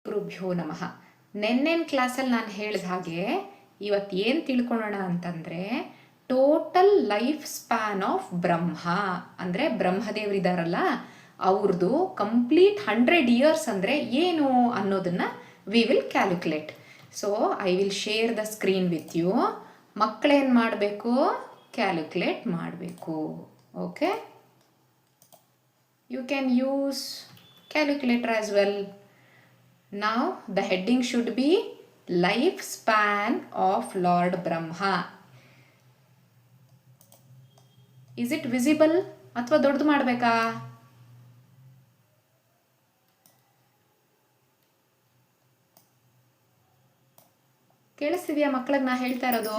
ಗುರುಭ್ಯೋ ನಮಃ. ನೆನ್ನೆನ ಕ್ಲಾಸಲ್ಲಿ ನಾನು ಹೇಳಿದ ಹಾಗೆ ಇವತ್ತು ಏನು ತಿಳ್ಕೊಳ್ಳೋಣ ಅಂತಂದರೆ, total life span of Brahma ಅಂದರೆ ಬ್ರಹ್ಮದೇವರಿದಾರಲ್ಲ ಅವ್ರದ್ದು ಕಂಪ್ಲೀಟ್ 100 ಇಯರ್ಸ್ ಅಂದರೆ ಏನು ಅನ್ನೋದನ್ನು we will calculate. So I will share the screen with you. ಮಕ್ಕಳೇನು ಮಾಡಬೇಕು? ಕ್ಯಾಲ್ಕುಲೇಟ್ ಮಾಡಬೇಕು. Okay, you can use calculator as well. Now the heading should be lifespan of Lord Brahma. Is it visible? ಅಥವಾ ದೊಡ್ಡದು ಮಾಡಬೇಕಾ? ಕೇಳಿಸ್ತಿದೆಯಾ ಮಕ್ಕಳಿಗೆ ನಾ ಹೇಳ್ತಾ ಇರೋದು?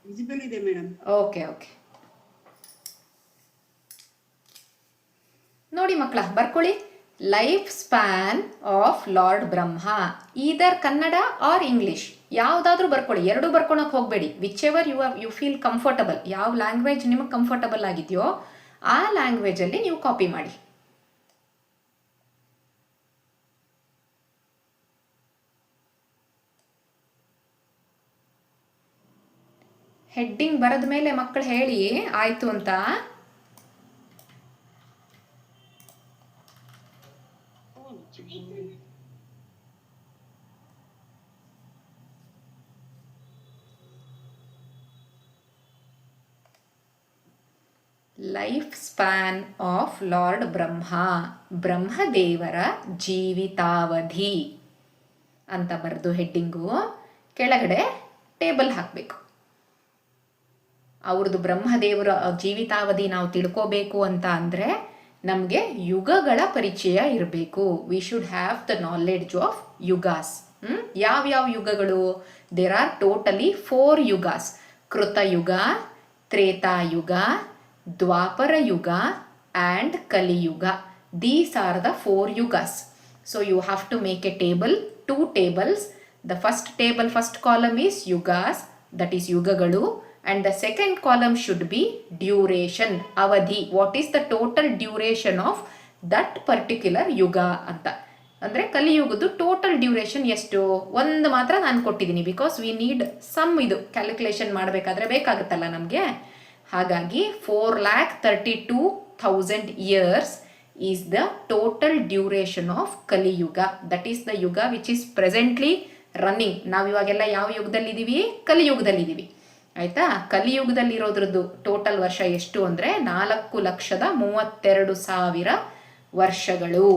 ವಿಸಿಬಲ್ ಇದೆ ಮೇಡಮ್. ಓಕೆ ಓಕೆ, ನೋಡಿ ಮಕ್ಕಳ ಬರ್ಕೊಳ್ಳಿ. Life span of Lord Brahma, either Kannada or English, ಯಾವುದಾದ್ರೂ ಬರ್ಕೊಳ್ಳಿ. ಎರಡೂ ಬರ್ಕೊಳಕ್ಕೆ ಹೋಗಬೇಡಿ. Whichever you feel comfortable, ಯಾವ ಲ್ಯಾಂಗ್ವೇಜ್ ನಿಮಗೆ ಕಂಫರ್ಟಬಲ್ ಆಗಿದೆಯೋ ಆ ಲ್ಯಾಂಗ್ವೇಜಲ್ಲಿ ನೀವು ಕಾಪಿ ಮಾಡಿ. ಹೆಡ್ಡಿಂಗ್ ಬರೆದ ಮೇಲೆ ಮಕ್ಕಳು ಹೇಳಿ ಆಯಿತು ಅಂತ. ಲೈಫ್ ಸ್ಪ್ಯಾನ್ ಆಫ್ ಲಾರ್ಡ್ ಬ್ರಹ್ಮ, ಬ್ರಹ್ಮದೇವರ ಜೀವಿತಾವಧಿ ಅಂತ ಬರೆದು ಹೆಡ್ಡಿಂಗು ಕೆಳಗಡೆ ಟೇಬಲ್ ಹಾಕಬೇಕು. ಅವ್ರದ್ದು ಬ್ರಹ್ಮದೇವರ ಜೀವಿತಾವಧಿ ನಾವು ತಿಳ್ಕೋಬೇಕು ಅಂತ ಅಂದರೆ ನಮಗೆ ಯುಗಗಳ ಪರಿಚಯ ಇರಬೇಕು. We should have the knowledge of yugas. ಯಾವ್ಯಾವ ಯುಗಗಳು? There are totally 4 yugas: Kritayuga, Tretayuga, Dwapara yuga and Kaliyuga. These are the 4 yugas. So you have to make a table, 2 tables. The first table, first column is yugas, that is ಯುಗಗಳು, and the second column should be duration, ಅವಧಿ. What is the total duration of that particular ಯುಗ ಅಂತ. ಅಂದರೆ ಕಲಿಯುಗದ್ದು total duration ಎಷ್ಟು ಒಂದು ಮಾತ್ರ ನಾನು ಕೊಟ್ಟಿದ್ದೀನಿ, because we need some ಇದು ಕ್ಯಾಲ್ಕುಲೇಷನ್ ಮಾಡಬೇಕಾದ್ರೆ ಬೇಕಾಗುತ್ತಲ್ಲ ನಮಗೆ. ಹಾಗಾಗಿ 4,32,000 years is the total duration of ಕಲಿಯುಗ. ದಟ್ ಈಸ್ ದ ಯುಗ ವಿಚ್ ಈಸ್ ಪ್ರೆಸೆಂಟ್ಲಿ ರನ್ನಿಂಗ್. ನಾವಿವಾಗೆಲ್ಲ ಯಾವ ಯುಗದಲ್ಲಿದ್ದೀವಿ? ಕಲಿಯುಗದಲ್ಲಿದ್ದೀವಿ. ಆಯಿತಾ? ಕಲಿಯುಗದಲ್ಲಿರೋದ್ರದ್ದು ಟೋಟಲ್ ವರ್ಷ ಎಷ್ಟು ಅಂದರೆ 4,32,000 ವರ್ಷಗಳು.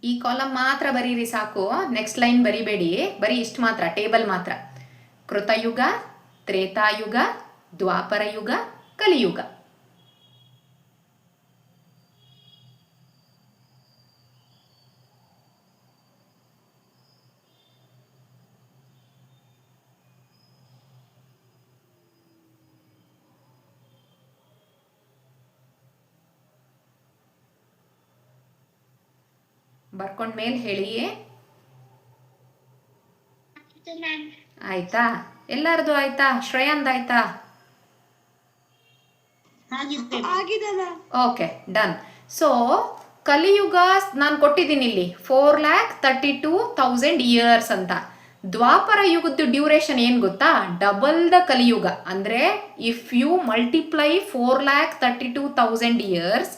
ಈ ಕಾಲಮ್ ಮಾತ್ರ ಬರೀರಿ ಸಾಕು, ನೆಕ್ಸ್ಟ್ ಲೈನ್ ಬರಿಬೇಡಿ. ಬರೀ ಇಷ್ಟು ಮಾತ್ರ, ಟೇಬಲ್ ಮಾತ್ರ. ಕೃತಯುಗ, ತ್ರೇತಾಯುಗ, ದ್ವಾಪರ ಯುಗ, ಕಲಿಯುಗ. ಬರ್ಕೊಂಡ್ಮೇಲೆ ಹೇಳಿ ಆಯ್ತಾ? ಎಲ್ಲರದು ಆಯ್ತಾ? ಶ್ರೇಯಾಂದ್ ಆಯ್ತಾ? Okay, done. ಸೊ ಕಲಿಯುಗ ನಾನು ಕೊಟ್ಟಿದ್ದೀನಿ ಇಲ್ಲಿ 4,32,000 ಇಯರ್ಸ್ ಅಂತ. ದ್ವಾಪರ ಯುಗದ ಡ್ಯೂರೇಷನ್ ಏನು ಗೊತ್ತಾ? Double the Kaliyuga. ಅಂದರೆ if you multiply 4,32,000 years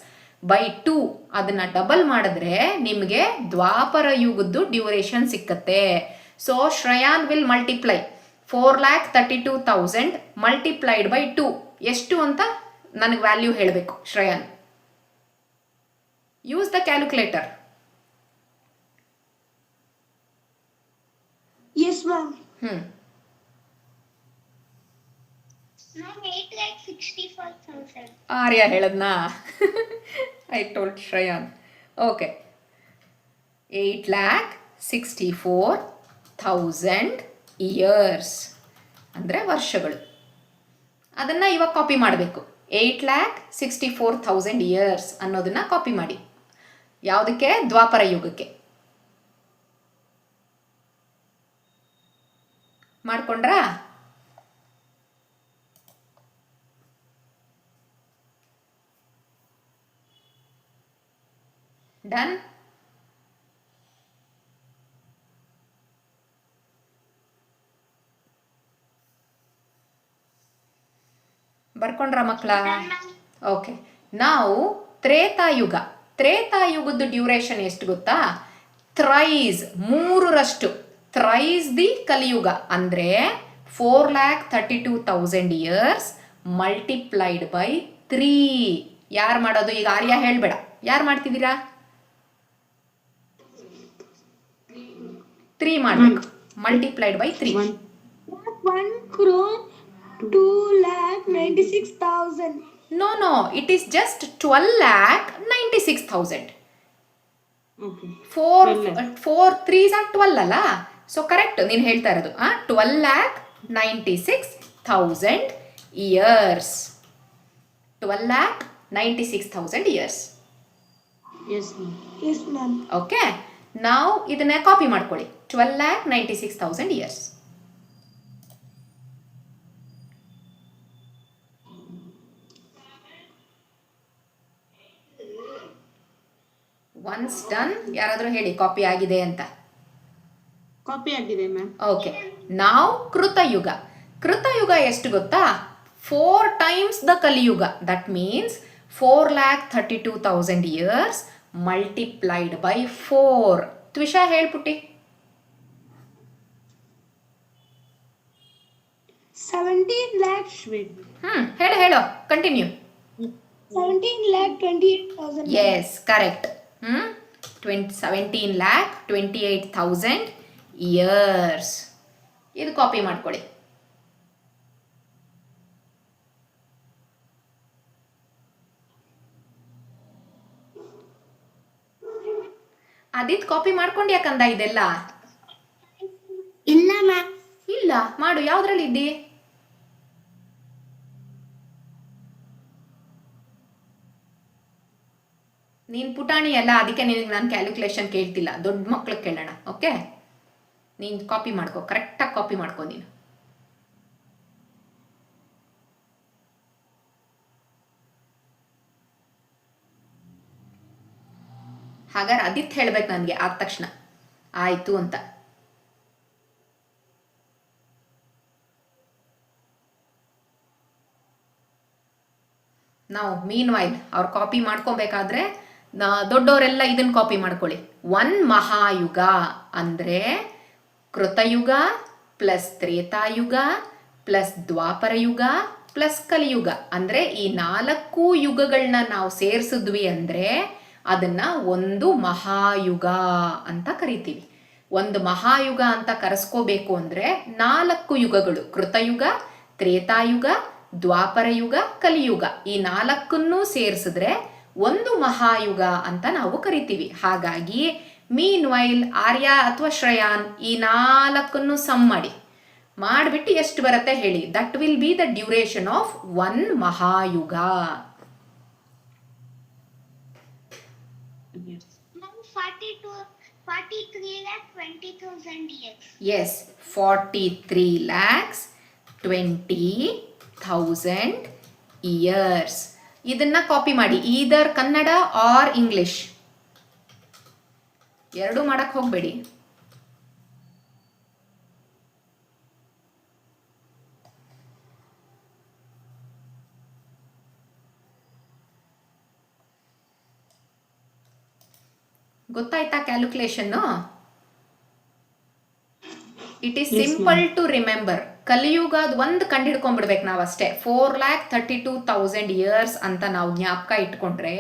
by 2, ಅದನ್ನು ಡಬಲ್ ಮಾಡಿದ್ರೆ ನಿಮಗೆ ದ್ವಾಪರ ಯುಗದ್ದು ಡ್ಯೂರೇಷನ್ ಸಿಕ್ಕತ್ತೆ. So Shreyan will multiply 4,32,000 multiplied by 2 ಎಷ್ಟು ಅಂತ ನನಗೆ ವ್ಯಾಲ್ಯೂ ಹೇಳಬೇಕು. Shreyan, use the calculator. Yes ma'am. Arya ಹೇಳದ್ನಾ? I told Shreyan. Okay, 8,64,000 years ಅಂದರೆ ವರ್ಷಗಳು. ಅದನ್ನು ಇವಾಗ ಕಾಪಿ ಮಾಡಬೇಕು. 8,64,000 ಇಯರ್ಸ್ ಅನ್ನೋದನ್ನು ಕಾಪಿ ಮಾಡಿ. ಯಾವುದಕ್ಕೆ? ದ್ವಾಪರ ಯುಗಕ್ಕೆ. ಮಾಡ್ಕೊಂಡ್ರಾ? ಡನ್? ಬರ್ಕೊಂಡ್ರ ಮಕ್ಕಳ? ಓಕೆ. ನಾವು ತ್ರೇತಾಯುಗ. ತ್ರೇತಾಯುಗದ ಡ್ಯೂರೇಷನ್ ಎಷ್ಟು ಗೊತ್ತಾ? ಥ್ರೈಸ್, 3ರಷ್ಟು. ಥ್ರೈಸ್ ದಿ ಕಲಿಯುಗ ಅಂದರೆ 4,32,000 ಇಯರ್ಸ್ ಮಲ್ಟಿಪ್ಲೈಡ್ ಬೈ 3. ಯಾರು ಮಾಡೋದು? ಈಗ ಆರ್ಯ ಹೇಳ್ಬೇಡ. ಯಾರು ಮಾಡ್ತಿದ್ದೀರಾ? 3 ಮಾಡಬೇಕು. Multiplied by 3. 1,02,96,000. No, it is just 12,96,000. Okay. 4 3s are 12 ಅಲ್ಲ? ಸೊ ಕರೆಕ್ಟ್ ನೀನು ಹೇಳ್ತಾ ಇರೋದು. 12,96,000 years. 12,96,000 years. Yes, ma'am. Yes, ma'am. Okay. ನಾವು ಇದನ್ನ ಕಾಪಿ ಮಾಡ್ಕೊಳ್ಳಿ. 12,96,000 ಇಯರ್ಸ್. Once done. ಯಾರಾದರೂ ಹೇಳಿ ಕಾಪಿ ಆಗಿದೆ ಅಂತ. ಕಾಪಿ ಆಗಿದೆ ಮ್ಯಾಮ್. ಓಕೆ. ನಾವು ಕೃತಯುಗ. ಕೃತಯುಗ ಎಷ್ಟು ಗೊತ್ತಾ? 4 times the Kaliyuga. That means 4,32,000 years multiplied by 4. Twisha ಹೇಳ್ಪುಟ್ಟಿ. 17 lakh. ಹೇಳು ಕಂಟಿನ್ಯೂ. 17,28,000. Yes, correct. 17,28,000 ಇಯರ್ಸ್. ಇದು ಕಾಪಿ ಮಾಡ್ಕೊಳ್ಳಿ. ಆದಿತ್ ಕಾಪಿ ಮಾಡ್ಕೊಂಡು ಯಾಕಂದ ಇದೆಲ್ಲ? ಇಲ್ಲ ಮ್ಯಾಮ್. ಇಲ್ಲ, ಮಾಡು. ಯಾವ್ದ್ರಲ್ಲಿ ಇದ್ದಿ? ನೀನು ಪುಟಾಣಿ ಅಲ್ಲ, ಅದಕ್ಕೆ ನಿನಗೆ ನಾನು ಕ್ಯಾಲ್ಕುಲೇಷನ್ ಕೇಳ್ತಿಲ್ಲ. ದೊಡ್ಡ ಮಕ್ಳಿಗೆ ಕೇಳೋಣ. ಓಕೆ, ನೀನು ಕಾಪಿ ಮಾಡ್ಕೊ. ಕರೆಕ್ಟಾಗಿ ಕಾಪಿ ಮಾಡ್ಕೊ ನೀನು. ಹಾಗಾದ್ರೆ ಆದಿತ್ ಹೇಳ್ಬೇಕು ನನಗೆ ಆದ ತಕ್ಷಣ ಆಯಿತು ಅಂತ. ನಾವು ಮೀನ್ ವೈಲ್ ಅವ್ರು ಕಾಪಿ ಮಾಡ್ಕೊಬೇಕಾದ್ರೆ ದೊಡ್ಡವರೆಲ್ಲ ಇದನ್ನು ಕಾಪಿ ಮಾಡ್ಕೊಳ್ಳಿ. 1 ಮಹಾಯುಗ ಅಂದರೆ ಕೃತಯುಗ ಪ್ಲಸ್ ತ್ರೇತಾಯುಗ ಪ್ಲಸ್ ದ್ವಾಪರ ಯುಗ ಪ್ಲಸ್ ಕಲಿಯುಗ. ಅಂದರೆ ಈ 4 ಯುಗಗಳನ್ನ ನಾವು ಸೇರಿಸಿದ್ವಿ ಅಂದರೆ ಅದನ್ನ ಒಂದು ಮಹಾಯುಗ ಅಂತ ಕರಿತೀವಿ. ಒಂದು ಮಹಾಯುಗ ಅಂತ ಕರೆಸ್ಕೋಬೇಕು ಅಂದರೆ 4 ಯುಗಗಳು, ಕೃತಯುಗ, ತ್ರೇತಾಯುಗ, ದ್ವಾಪರ ಯುಗ, ಕಲಿಯುಗ, ಈ 4 ಸೇರಿಸಿದ್ರೆ ಒಂದು ಮಹಾಯುಗ ಅಂತ ನಾವು ಕರಿತೀವಿ. ಹಾಗಾಗಿ ಮೀನ್ ವೈಲ್ ಆರ್ಯ ಅಥವಾ ಶ್ರೇಯಾನ್ ಈ 4 ಸಮ್ ಮಾಡಿಬಿಟ್ಟು ಎಷ್ಟು ಬರುತ್ತೆ ಹೇಳಿ. That will be the duration of 1 Mahayuga. 43,20,000 years. Yes, 43,20,000 years. ಇದನ್ನ ಕಾಪಿ ಮಾಡಿ, ಈದರ್ ಕನ್ನಡ ಆರ್ ಇಂಗ್ಲಿಷ್, ಎರಡೂ ಮಾಡಕ್ ಹೋಗ್ಬೇಡಿ. ಗೊತ್ತಾಯ್ತಾ ಕ್ಯಾಲ್ಕುಲೇಷನ್ನು? It is simple to remember. ಕಲಿಯುಗದ ಒಂದು ಕಂಡು ಹಿಡ್ಕೊಂಡ್ಬಿಡ್ಬೇಕು ನಾವು ಅಷ್ಟೇ. 4,32,000 ಇಯರ್ಸ್ ಅಂತ ನಾವು ಜ್ಞಾಪಕ ಇಟ್ಕೊಂಡ್ರೆ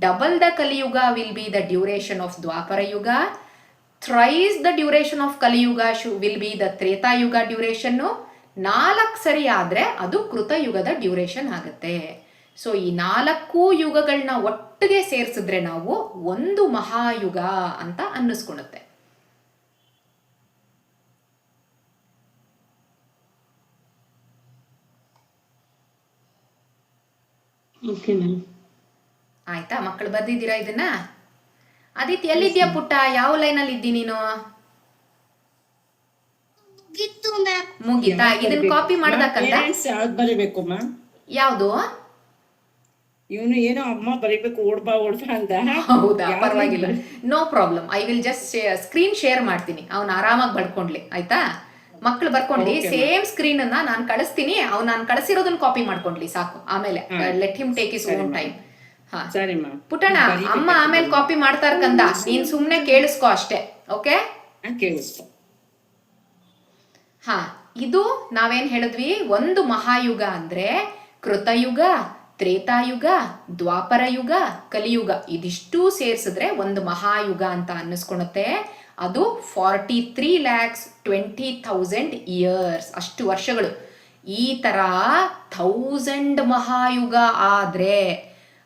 ಡಬಲ್ ದ ಕಲಿಯುಗ will be the duration of ದ್ವಾಪರ ಯುಗ, ಥ್ರೈಸ್ ದ ಡ್ಯೂರೇಷನ್ ಆಫ್ ಕಲಿಯುಗ ವಿಲ್ ಬಿ ದ ತ್ರೇತಾಯುಗ ಡ್ಯೂರೇಷನ್ನು. 4 ಸರಿ ಆದರೆ ಅದು ಕೃತಯುಗದ ಡ್ಯೂರೇಷನ್ ಆಗುತ್ತೆ. ಸೊ ಈ 4 ಯುಗಗಳನ್ನ ಒಟ್ಟಿಗೆ ಸೇರಿಸಿದ್ರೆ ನಾವು ಒಂದು ಮಹಾಯುಗ ಅಂತ ಅನ್ನಿಸ್ಕೊಳುತ್ತೆ. Okay ma'am. ಆಯ್ತಾ ಮಕ್ಕಳು, ಬರ್ದಿದ್ದೀರಾ ಇದನ್ನ? ಆದಿತ್ಯ ಎಲ್ಲಿದ್ಯಾ ಪುಟ್ಟ? ಯಾವ ಲೈನಲ್ಲಿ ಇದ್ದಿ ನೀನು? ಮುಗಿತಾ? ಇದನ್ನ ಕಾಪಿ ಮಾಡ್ದಕ್ಕಂತ ಯಾವ್ದು ಬರಿಬೇಕು ಮ್ಯಾಮ್? ಯಾವುದು? ಇವನು ಏನೋ ಅಮ್ಮ ಬರಿಬೇಕು ಓಡ್ಬಾ ಅಂತ. ಹೌದಾ, ಪರವಾಗಿಲ್ಲ, no problem. I will just screen share ಮಾಡ್ತೀನಿ, ಅವ್ನು ಆರಾಮಾಗಿ ಬರ್ಕೊಂಡ್ಲಿ. ಆಯ್ತಾ? ಮಕ್ಳು ಬರ್ಕೊಂಡ್ಲಿ, ಸೇಮ್ ಸ್ಕ್ರೀನ್ ಅನ್ನ ನಾನು ಕಳಿಸ್ತೀನಿ, ಅವ್ನು ನಾನು ಕಳಿಸಿರೋದನ್ನ ಕಾಪಿ ಮಾಡ್ಕೊಂಡ್ಲಿ ಸಾಕು. ಆಮೇಲೆ let him take is own time. ಹಾ ಸರಿ ಮ್ಯಾಮ್. ಪುಟ್ಟಣ, ಅಮ್ಮ ಆಮೇಲೆ ಕಾಪಿ ಮಾಡ್ತಾರ ಕಂದ, ನೀನ್ ಸುಮ್ನೆ ಕೇಳಿಸ್ಕೊ ಅಷ್ಟೇ. ಓಕೆ, ಕೇಳಿಸ್ಕೊ. ಹಾ, ಇದು ನಾವೇನ್ ಹೇಳಿದ್ವಿ, ಒಂದು ಮಹಾಯುಗ ಅಂದ್ರೆ ಕೃತಯುಗ, ತ್ರೇತಾಯುಗ, ದ್ವಾಪರ ಯುಗ, ಕಲಿಯುಗ, ಇದಿಷ್ಟು ಸೇರಿಸಿದ್ರೆ ಒಂದು ಮಹಾಯುಗ ಅಂತ ಅನ್ನಿಸ್ಕೊಳುತ್ತೆ. ಅದು 43,20,000 ಇಯರ್ಸ್, ಅಷ್ಟು ವರ್ಷಗಳು. ಈ ತರ 1000 ಮಹಾಯುಗ ಆದ್ರೆ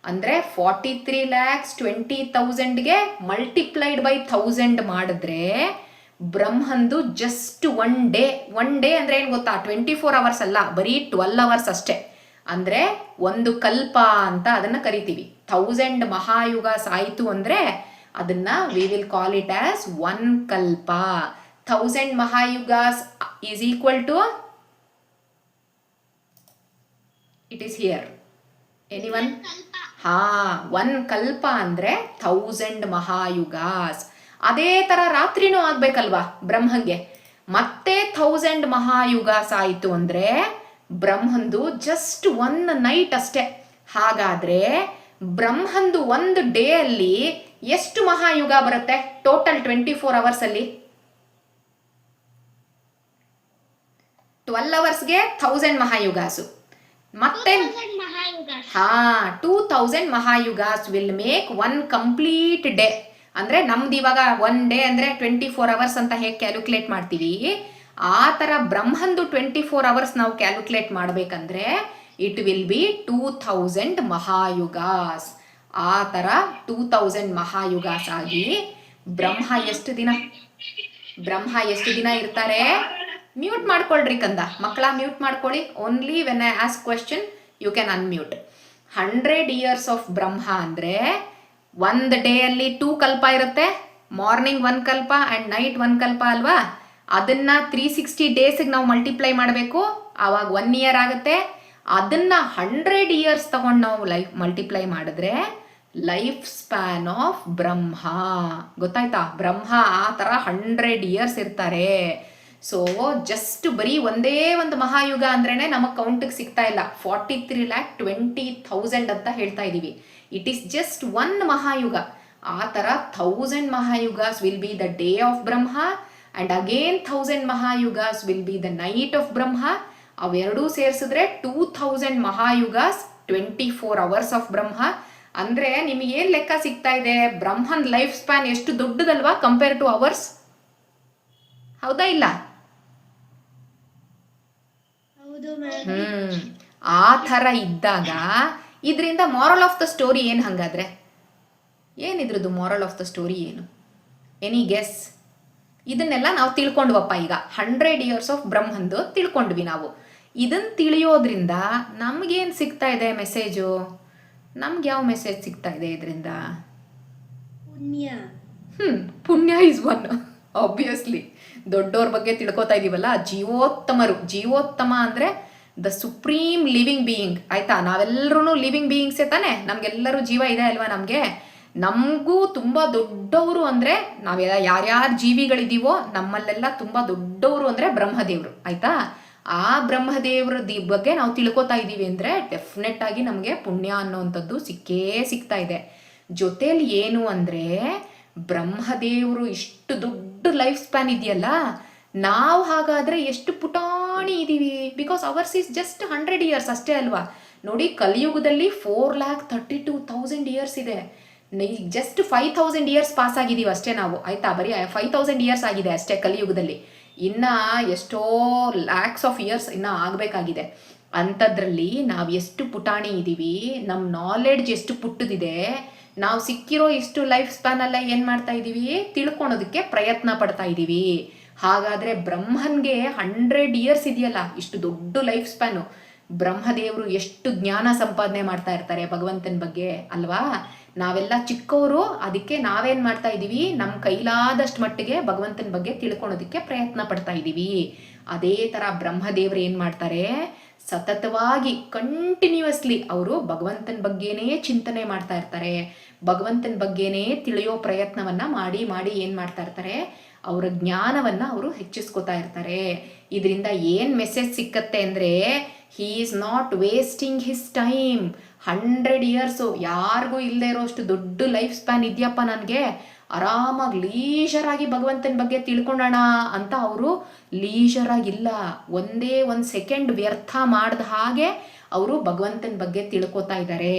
ಅಂದ್ರೆ 43,20,000ಗೆ ಮಲ್ಟಿಪ್ಲೈಡ್ ಬೈ 1000 ಮಾಡಿದ್ರೆ ಬ್ರಹ್ಮಂದು ಜಸ್ಟ್ ಒನ್ ಡೇ ಅಂದ್ರೆ ಏನ್ ಗೊತ್ತಾ, 24 ಅವರ್ಸ್ ಅಲ್ಲ, ಬರೀ 12 ಅವರ್ಸ್ ಅಷ್ಟೇ. ಅಂದ್ರೆ ಒಂದು ಕಲ್ಪ ಅಂತ ಅದನ್ನ ಕರಿತೀವಿ. 1000 ಮಹಾಯುಗಾಸ್ ಆಯ್ತು ಅಂದ್ರೆ ಅದನ್ನ we will call it as one kalpa. 1000 mahayugas is equal to, it is here, anyone? ಹಾ, ಒನ್ ಕಲ್ಪ ಅಂದ್ರೆ 1000 ಮಹಾಯುಗಾಸ್. ಅದೇ ತರ ರಾತ್ರಿನೂ ಆಗ್ಬೇಕಲ್ವಾ ಬ್ರಹ್ಮಂಗೆ, ಮತ್ತೆ 1000 ಮಹಾಯುಗಾಸ್ ಆಯ್ತು ಅಂದ್ರೆ ಬ್ರಹ್ಮಂದು ಜಸ್ಟ್ ಒನ್ ನೈಟ್ ಅಷ್ಟೇ. ಹಾಗಾದ್ರೆ ಬ್ರಹ್ಮಂದು ಒಂದು ಡೇ ಅಲ್ಲಿ ಎಷ್ಟು ಮಹಾಯುಗ ಬರುತ್ತೆ ಟೋಟಲ್ 24 ಅವರ್ಸ್ ಅಲ್ಲಿ? 12 ಅವರ್ಸ್ಗೆ 1000 ಮಹಾಯುಗಾಸು, ಮತ್ತೆ 2000 mahayugas will make one complete day. ಅಂದ್ರೆ ನಮ್ದು ಇವಾಗ ಒನ್ ಡೇ ಅಂದ್ರೆ 24 ಅವರ್ಸ್ ಅಂತ ಹೇಗೆ ಕ್ಯಾಲ್ಕುಲೇಟ್ ಮಾಡ್ತೀವಿ, ಆ ತರ ಬ್ರಹ್ಮಂದು 24 ಅವರ್ಸ್ ನಾವು ಕ್ಯಾಲ್ಕುಲೇಟ್ ಮಾಡ್ಬೇಕಂದ್ರೆ ಇಟ್ ವಿಲ್ ಬಿ 2000 ಮಹಾಯುಗಾಸ್. ಆ ತರ 2000 ಮಹಾಯುಗಾಸ್ ಆಗಿ ಬ್ರಹ್ಮ ಎಷ್ಟು ದಿನ ಇರ್ತಾರೆ? ಮ್ಯೂಟ್ ಮಾಡ್ಕೊಳ್ರಿ ಕಂದ, ಮಕ್ಕಳ ಮ್ಯೂಟ್ ಮಾಡ್ಕೊಳ್ಳಿ. Only when I ask question you can unmute. 100 years of Brahma ಅಂದ್ರೆ ಒಂದು ಡೇ ಅಲ್ಲಿ 2 ಕಲ್ಪ ಇರುತ್ತೆ, ಮಾರ್ನಿಂಗ್ 1 ಕಲ್ಪ ಅಂಡ್ ನೈಟ್ 1 ಕಲ್ಪ ಅಲ್ವಾ? ಅದನ್ನ 360 ಡೇಸ್ಗೆ ನಾವು ಮಲ್ಟಿಪ್ಲೈ ಮಾಡಬೇಕು, ಆವಾಗ 1 ಇಯರ್ ಆಗುತ್ತೆ. ಅದನ್ನ 100 ಇಯರ್ಸ್ ತಗೊಂಡು ನಾವು ಮಲ್ಟಿಪ್ಲೈ ಮಾಡಿದ್ರೆ ಲೈಫ್ ಸ್ಪ್ಯಾನ್ ಆಫ್ ಬ್ರಹ್ಮ. ಗೊತ್ತಾಯ್ತಾ? ಬ್ರಹ್ಮ ಆ ತರ 100 ಇಯರ್ಸ್ ಇರ್ತಾರೆ. ಸೊ ಜಸ್ಟ್ ಬರೀ ಒಂದೇ ಒಂದು ಮಹಾಯುಗ ಅಂದ್ರೇನೆ ನಮಗೆ ಕೌಂಟಿಗೆ ಸಿಗ್ತಾ ಇಲ್ಲ, 43,20,000 ಅಂತ ಹೇಳ್ತಾ ಇದೀವಿ. It is just one mahayuga. ಆ ತರ 1000 mahayugas will be the day of Brahma and again 1000 mahayugas will be the night of Brahma. ಅವೆರಡೂ ಸೇರಿಸಿದ್ರೆ 2000 ಮಹಾಯುಗಾಸ್ 24 ಅವರ್ಸ್ ಆಫ್ ಬ್ರಹ್ಮ. ಅಂದ್ರೆ ನಿಮಗೆ ಏನ್ ಲೆಕ್ಕ ಸಿಗ್ತಾ ಇದೆ? ಬ್ರಹ್ಮನ್ ಲೈಫ್ ಸ್ಪ್ಯಾನ್ ಎಷ್ಟು ದೊಡ್ಡದಲ್ವಾ ಕಂಪೇರ್ ಟು ಅವರ್ಸ್, ಹೌದಾ ಇಲ್ಲ? ಆ ಥರ ಇದ್ದಾಗ ಇದರಿಂದ ಮಾರಲ್ ಆಫ್ ದ ಸ್ಟೋರಿ ಏನು? ಹಂಗಾದ್ರೆ ಏನಿದ್ರದ್ದು ಮಾರಲ್ ಆಫ್ ದ ಸ್ಟೋರಿ ಏನು? Any guess? ಇದನ್ನೆಲ್ಲ ನಾವು ತಿಳ್ಕೊಂಡ್ವಪ್ಪ. ಈಗ 100 ಇಯರ್ಸ್ ಆಫ್ ಬ್ರಹ್ಮಂದು ತಿಳ್ಕೊಂಡ್ವಿ ನಾವು. ಇದನ್ನು ತಿಳಿಯೋದ್ರಿಂದ ನಮಗೇನು ಸಿಗ್ತಾ ಇದೆ ಮೆಸೇಜು? ನಮ್ಗೆ ಯಾವ ಮೆಸೇಜ್ ಸಿಗ್ತಾ ಇದೆ ಇದರಿಂದ? ಪುಣ್ಯ ಈಸ್ ಒನ್, ಆಬ್ವಿಯಸ್ಲಿ. ದೊಡ್ಡವ್ರ ಬಗ್ಗೆ ತಿಳ್ಕೊತಾ ಇದೀವಲ್ಲ, ಜೀವೋತ್ತಮರು. ಜೀವೋತ್ತಮ ಅಂದ್ರೆ ದ ಸುಪ್ರೀಮ್ ಲಿವಿಂಗ್ ಬೀಯಿಂಗ್. ಆಯ್ತಾ? ನಾವೆಲ್ಲರೂ ಲಿವಿಂಗ್ ಬೀಯಿಂಗ್ಸೇ ತಾನೆ, ನಮ್ಗೆಲ್ಲರೂ ಜೀವ ಇದೆ ಅಲ್ವಾ? ನಮಗೂ ತುಂಬ ದೊಡ್ಡವರು ಅಂದರೆ ನಾವು ಯಾರ್ಯಾರು ಜೀವಿಗಳಿದ್ದೀವೋ ನಮ್ಮಲ್ಲೆಲ್ಲ ತುಂಬ ದೊಡ್ಡವರು ಅಂದರೆ ಬ್ರಹ್ಮದೇವರು. ಆಯಿತಾ? ಆ ಬ್ರಹ್ಮದೇವ್ರ ಬಗ್ಗೆ ನಾವು ತಿಳ್ಕೊತಾ ಇದ್ದೀವಿ ಅಂದರೆ ಡೆಫಿನೆಟ್ ಆಗಿ ನಮಗೆ ಪುಣ್ಯ ಅನ್ನೋವಂಥದ್ದು ಸಿಗ್ತಾ ಇದೆ. ಜೊತೇಲಿ ಏನು ಅಂದರೆ ಬ್ರಹ್ಮದೇವರು ಇಷ್ಟು ದೊಡ್ಡ ಲೈಫ್ ಸ್ಪ್ಯಾನ್ ಇದೆಯಲ್ಲ, ನಾವು ಹಾಗಾದರೆ ಎಷ್ಟು ಪುಟಾಣಿ ಇದ್ದೀವಿ. Because hours is just 100 years ಅಷ್ಟೇ ಅಲ್ವಾ? ನೋಡಿ, ಕಲಿಯುಗದಲ್ಲಿ 4,32,000 ಇಯರ್ಸ್ ಇದೆ. ಜಸ್ಟ್ 5,000 ಇಯರ್ಸ್ ಪಾಸ್ ಆಗಿದ್ದೀವಿ ಅಷ್ಟೇ ನಾವು. ಆಯ್ತಾ? ಬರೀ 5,000 ಇಯರ್ಸ್ ಆಗಿದೆ ಅಷ್ಟೇ ಕಲಿಯುಗದಲ್ಲಿ. ಇನ್ನು ಎಷ್ಟೋ ಲ್ಯಾಕ್ಸ್ ಆಫ್ ಇಯರ್ಸ್ ಇನ್ನು ಆಗಬೇಕಾಗಿದೆ. ಅಂಥದ್ರಲ್ಲಿ ನಾವು ಎಷ್ಟು ಪುಟಾಣಿ ಇದ್ದೀವಿ, ನಮ್ಮ ನಾಲೆಡ್ಜ್ ಎಷ್ಟು ಪುಟ್ಟದಿದೆ. ನಾವು ಸಿಕ್ಕಿರೋ ಇಷ್ಟು ಲೈಫ್ ಸ್ಪ್ಯಾನಲ್ಲ ಏನು ಮಾಡ್ತಾ ಇದ್ದೀವಿ? ತಿಳ್ಕೊಳೋದಕ್ಕೆ ಪ್ರಯತ್ನ ಪಡ್ತಾ ಇದ್ದೀವಿ. ಹಾಗಾದರೆ ಬ್ರಹ್ಮನ್ಗೆ 100 ಇಯರ್ಸ್ ಇದೆಯಲ್ಲ, ಇಷ್ಟು ದೊಡ್ಡ ಲೈಫ್ ಸ್ಪ್ಯಾನು. ಬ್ರಹ್ಮದೇವರು ಎಷ್ಟು ಜ್ಞಾನ ಸಂಪಾದನೆ ಮಾಡ್ತಾ ಇರ್ತಾರೆ ಭಗವಂತನ ಬಗ್ಗೆ ಅಲ್ವಾ? ನಾವೆಲ್ಲ ಚಿಕ್ಕವರು, ಅದಕ್ಕೆ ನಾವೇನು ಮಾಡ್ತಾ ಇದ್ದೀವಿ, ನಮ್ಮ ಕೈಲಾದಷ್ಟು ಮಟ್ಟಿಗೆ ಭಗವಂತನ ಬಗ್ಗೆ ತಿಳ್ಕೊಳೋದಕ್ಕೆ ಪ್ರಯತ್ನ ಪಡ್ತಾ ಇದ್ದೀವಿ. ಅದೇ ಥರ ಬ್ರಹ್ಮದೇವರು ಏನು ಮಾಡ್ತಾರೆ, ಸತತವಾಗಿ ಕಂಟಿನ್ಯೂಸ್ಲಿ ಅವರು ಭಗವಂತನ ಬಗ್ಗೆನೇ ಚಿಂತನೆ ಮಾಡ್ತಾ ಇರ್ತಾರೆ. ಭಗವಂತನ ಬಗ್ಗೆನೇ ತಿಳಿಯೋ ಪ್ರಯತ್ನವನ್ನು ಮಾಡಿ ಮಾಡಿ ಏನು ಮಾಡ್ತಾ ಇರ್ತಾರೆ, ಅವರ ಜ್ಞಾನವನ್ನು ಅವರು ಹೆಚ್ಚಿಸ್ಕೋತಾ ಇರ್ತಾರೆ. ಇದರಿಂದ ಏನು ಮೆಸೇಜ್ ಸಿಕ್ಕತ್ತೆ ಅಂದರೆ, he is not wasting his time. 100 years ಯಾರಿಗೂ ಇಲ್ಲದೆ ಇರೋಷ್ಟು ದೊಡ್ಡ ಲೈಫ್ ಸ್ಪ್ಯಾನ್ ಇದೆಯಪ್ಪ ನನಗೆ, ಆರಾಮಾಗಿ ಲೀಜರಾಗಿ ಭಗವಂತನ ಬಗ್ಗೆ ತಿಳ್ಕೊಳ್ಳೋಣ ಅಂತ ಅವರು ಲೀಜರಾಗಿಲ್ಲ. ಒಂದೇ ಒಂದು ಸೆಕೆಂಡ್ ವ್ಯರ್ಥ ಮಾಡಿದ ಹಾಗೆ ಅವರು ಭಗವಂತನ ಬಗ್ಗೆ ತಿಳ್ಕೊತಾ ಇದ್ದಾರೆ.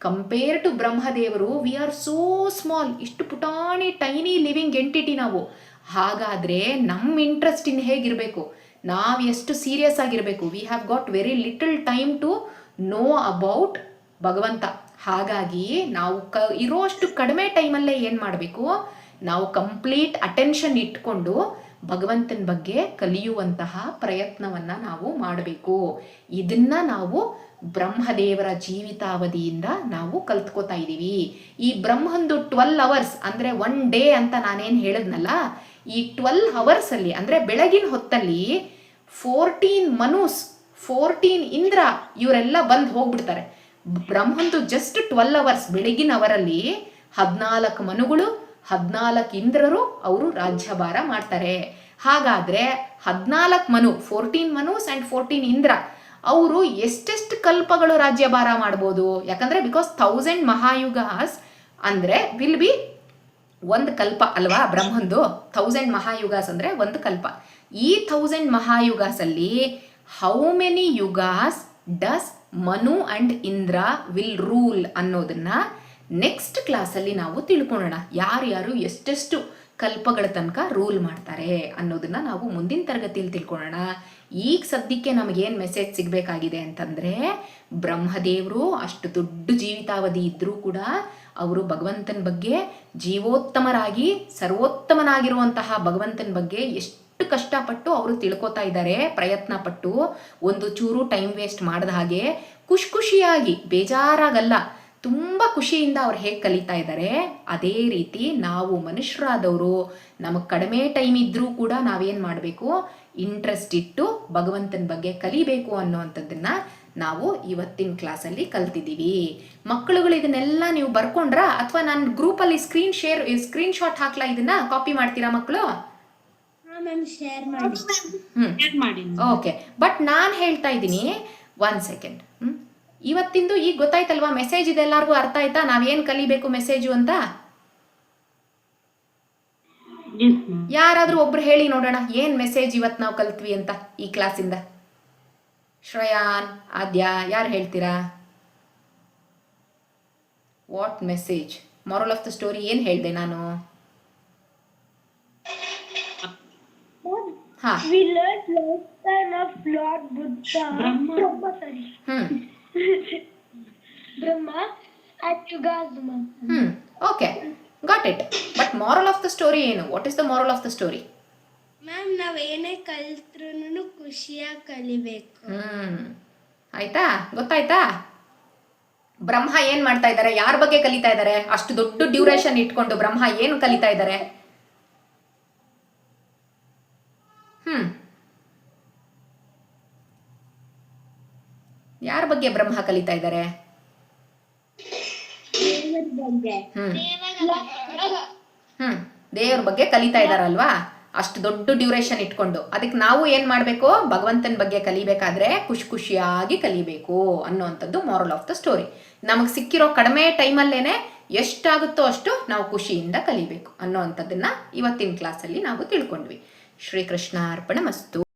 ಕಂಪೇರ್ ಟು ಬ್ರಹ್ಮದೇವರು, ವಿ ಆರ್ ಸೋ ಸ್ಮಾಲ್, ಇಷ್ಟು ಪುಟಾಣಿ ಟೈನಿ ಲಿವಿಂಗ್ ಎಂಟಿಟಿ ನಾವು. ಹಾಗಾದರೆ ನಮ್ಮ ಇಂಟ್ರೆಸ್ಟ್ ಇನ್ ಹೇಗಿರಬೇಕು, ನಾವು ಎಷ್ಟು ಸೀರಿಯಸ್ ಆಗಿರಬೇಕು. We have got very little time to know about Bhagavanta. ಹಾಗಾಗಿ ನಾವು ಇರೋಷ್ಟು ಕಡಿಮೆ ಟೈಮಲ್ಲೇ ಏನು ಮಾಡಬೇಕು, ನಾವು ಕಂಪ್ಲೀಟ್ ಅಟೆನ್ಷನ್ ಇಟ್ಕೊಂಡು ಭಗವಂತನ ಬಗ್ಗೆ ಕಲಿಯುವಂತಹ ಪ್ರಯತ್ನವನ್ನು ನಾವು ಮಾಡಬೇಕು. ಇದನ್ನು ನಾವು ಬ್ರಹ್ಮದೇವರ ಜೀವಿತಾವಧಿಯಿಂದ ನಾವು ಕಲ್ತ್ಕೋತಾ ಇದ್ದೀವಿ. ಈ ಬ್ರಹ್ಮಂದು 12 hours ಅಂದರೆ 1 day ಅಂತ ನಾನೇನು ಹೇಳಿದ್ನಲ್ಲ, ಈ 12 hoursಲ್ಲಿ ಅಂದರೆ ಬೆಳಗಿನ ಹೊತ್ತಲ್ಲಿ 14 ಮನೂಸ್, 14 ಇಂದ್ರ ಇವರೆಲ್ಲ ಬಂದು ಹೋಗ್ಬಿಡ್ತಾರೆ. ಬ್ರಹ್ಮಂದು ಜಸ್ಟ್ 12 hours, ಬೆಳಗಿನ ಅವರಲ್ಲಿ 14 ಮನುಗಳು, 14 ಇಂದ್ರರು ಅವರು ರಾಜ್ಯಭಾರ ಮಾಡ್ತಾರೆ. ಹಾಗಾದರೆ 14 ಮನು, 14 ಮನೂಸ್ ಆ್ಯಂಡ್ 14 ಇಂದ್ರ ಅವರು ಎಷ್ಟೆಷ್ಟು ಕಲ್ಪಗಳು ರಾಜ್ಯಭಾರ ಮಾಡ್ಬೋದು. ಯಾಕಂದರೆ ಬಿಕಾಸ್ 1000 ಮಹಾಯುಗಾಸ್ ಅಂದರೆ ವಿಲ್ ಬಿ ಒಂದು ಕಲ್ಪ ಅಲ್ವಾ ಬ್ರಹ್ಮಂದು. 1000 ಮಹಾಯುಗಾಸ್ ಅಂದರೆ ಒಂದು ಕಲ್ಪ. ಈ 1000 ಮಹಾಯುಗಾಸಲ್ಲಿ how many yugas does Manu and Indra will rule ಅನ್ನೋದನ್ನು ನೆಕ್ಸ್ಟ್ ಕ್ಲಾಸಲ್ಲಿ ನಾವು ತಿಳ್ಕೊಳ್ಳೋಣ. ಯಾರ್ಯಾರು ಎಷ್ಟೆಷ್ಟು ಕಲ್ಪಗಳ ತನಕ ರೂಲ್ ಮಾಡ್ತಾರೆ ಅನ್ನೋದನ್ನು ನಾವು ಮುಂದಿನ ತರಗತಿಯಲ್ಲಿ ತಿಳ್ಕೊಳ್ಳೋಣ. ಈಗ ಸದ್ಯಕ್ಕೆ ನಮಗೇನು ಮೆಸೇಜ್ ಸಿಗಬೇಕಾಗಿದೆ ಅಂತಂದರೆ, ಬ್ರಹ್ಮದೇವರು ಅಷ್ಟು ದೊಡ್ಡ ಜೀವಿತಾವಧಿ ಇದ್ದರೂ ಕೂಡ ಅವರು ಭಗವಂತನ ಬಗ್ಗೆ ಜೀವೋತ್ತಮರಾಗಿ ಸರ್ವೋತ್ತಮನಾಗಿರುವಂತಹ ಭಗವಂತನ ಬಗ್ಗೆ ಎಷ್ಟು ಕಷ್ಟಪಟ್ಟು ಅವರು ತಿಳ್ಕೊತಾ ಇದ್ದಾರೆ, ಪ್ರಯತ್ನ ಪಟ್ಟು, ಒಂದು ಚೂರು ಟೈಮ್ ವೇಸ್ಟ್ ಮಾಡಿದ ಹಾಗೆ ಖುಷಿಯಾಗಿ ಬೇಜಾರಾಗಲ್ಲ, ತುಂಬ ಖುಷಿಯಿಂದ ಅವ್ರು ಹೇಗೆ ಕಲಿತಾ ಇದ್ದಾರೆ, ಅದೇ ರೀತಿ ನಾವು ಮನುಷ್ಯರಾದವರು ನಮಗೆ ಕಡಿಮೆ ಟೈಮ್ ಇದ್ದರೂ ಕೂಡ ನಾವೇನು ಮಾಡಬೇಕು, ಇಂಟ್ರೆಸ್ಟ್ ಇಟ್ಟು ಭಗವಂತನ ಬಗ್ಗೆ ಕಲಿಬೇಕು ಅನ್ನೋವಂಥದ್ದನ್ನು ನಾವು ಇವತ್ತಿನ ಕ್ಲಾಸಲ್ಲಿ ಕಲ್ತಿದ್ದೀವಿ. ಮಕ್ಕಳುಗಳು ಇದನ್ನೆಲ್ಲ ನೀವು ಬರ್ಕೊಂಡ್ರಾ, ಅಥವಾ ನಾನು ಗ್ರೂಪಲ್ಲಿ ಸ್ಕ್ರೀನ್ ಶಾಟ್ ಹಾಕ್ಲಾ, ಇದನ್ನ ಕಾಪಿ ಮಾಡ್ತೀರಾ ಮಕ್ಕಳು? ಓಕೆ, ಬಟ್ ನಾನು ಹೇಳ್ತಾ ಇದ್ದೀನಿ, 1 second. ಇವತ್ತಿಂದು ಈಗ ಗೊತ್ತಾಯ್ತಲ್ವಾ ಮೆಸೇಜ್? ಇದೆಲ್ಲರಿಗೂ ಅರ್ಥ ಆಯ್ತಾ ನಾವೇನು ಕಲಿಬೇಕು ಮೆಸೇಜು ಅಂತ? ಯಾರಾದರೂ ಒಬ್ರು ಹೇಳಿ ನೋಡೋಣ, ಏನು ಮೆಸೇಜ್ ಇವತ್ತು ನಾವು ಕಲ್ತ್ವಿ ಅಂತ ಈ ಕ್ಲಾಸಿಂದ. ಶ್ರೇಯಾನ್, ಆದ್ಯಾ, ಯಾರು ಹೇಳ್ತೀರಾ? What message, moral of the story ಏನು ಹೇಳಿದೆ ನಾನು? ಹಾ, We learned lesson of Lord Buddha. Brahma at Yugasma. Okay, got it. But moral of the story ಏನು? What is the moral of the story? Ma'am, ನಾವೇನೇ ಕಲ್ತ್ರೂ ಖುಷಿಯಾಗಿ ಕಲಿಬೇಕು. ಆಯ್ತಾ, ಗೊತ್ತಾಯ್ತಾ? ಬ್ರಹ್ಮ ಏನು ಮಾಡ್ತಾ ಇದ್ದಾರೆ, ಯಾರ ಬಗ್ಗೆ ಕಲಿತಾ ಇದ್ದಾರೆ? ಅಷ್ಟು ದೊಡ್ಡ ಡ್ಯೂರೇಷನ್ ಇಟ್ಕೊಂಡು ಬ್ರಹ್ಮ ಏನು ಕಲಿತಾ ಇದ್ದಾರೆ? ಯಾರ ಬಗ್ಗೆ ಬ್ರಹ್ಮ ಕಲಿತಾ ಇದ್ದಾರೆ? ದೇವ್ರ ಬಗ್ಗೆ ಕಲಿತಾ ಇದ್ದಾರಲ್ವಾ, ಅಷ್ಟು ದೊಡ್ಡ ಡ್ಯೂರೇಷನ್ ಇಟ್ಕೊಂಡು. ಅದಕ್ಕೆ ನಾವು ಏನು ಮಾಡಬೇಕು, ಭಗವಂತನ ಬಗ್ಗೆ ಕಲಿಬೇಕಾದ್ರೆ ಖುಷಿಯಾಗಿ ಕಲಿಬೇಕು ಅನ್ನೋವಂಥದ್ದು ಮಾರಲ್ ಆಫ್ ದ ಸ್ಟೋರಿ. ನಮಗೆ ಸಿಕ್ಕಿರೋ ಕಡಿಮೆ ಟೈಮಲ್ಲೇನೆ ಎಷ್ಟಾಗುತ್ತೋ ಅಷ್ಟು ನಾವು ಖುಷಿಯಿಂದ ಕಲಿಬೇಕು ಅನ್ನೋವಂಥದ್ದನ್ನು ಇವತ್ತಿನ ಕ್ಲಾಸಲ್ಲಿ ನಾವು ತಿಳ್ಕೊಂಡ್ವಿ. ಶ್ರೀಕೃಷ್ಣ ಅರ್ಪಣ ಮಸ್ತು.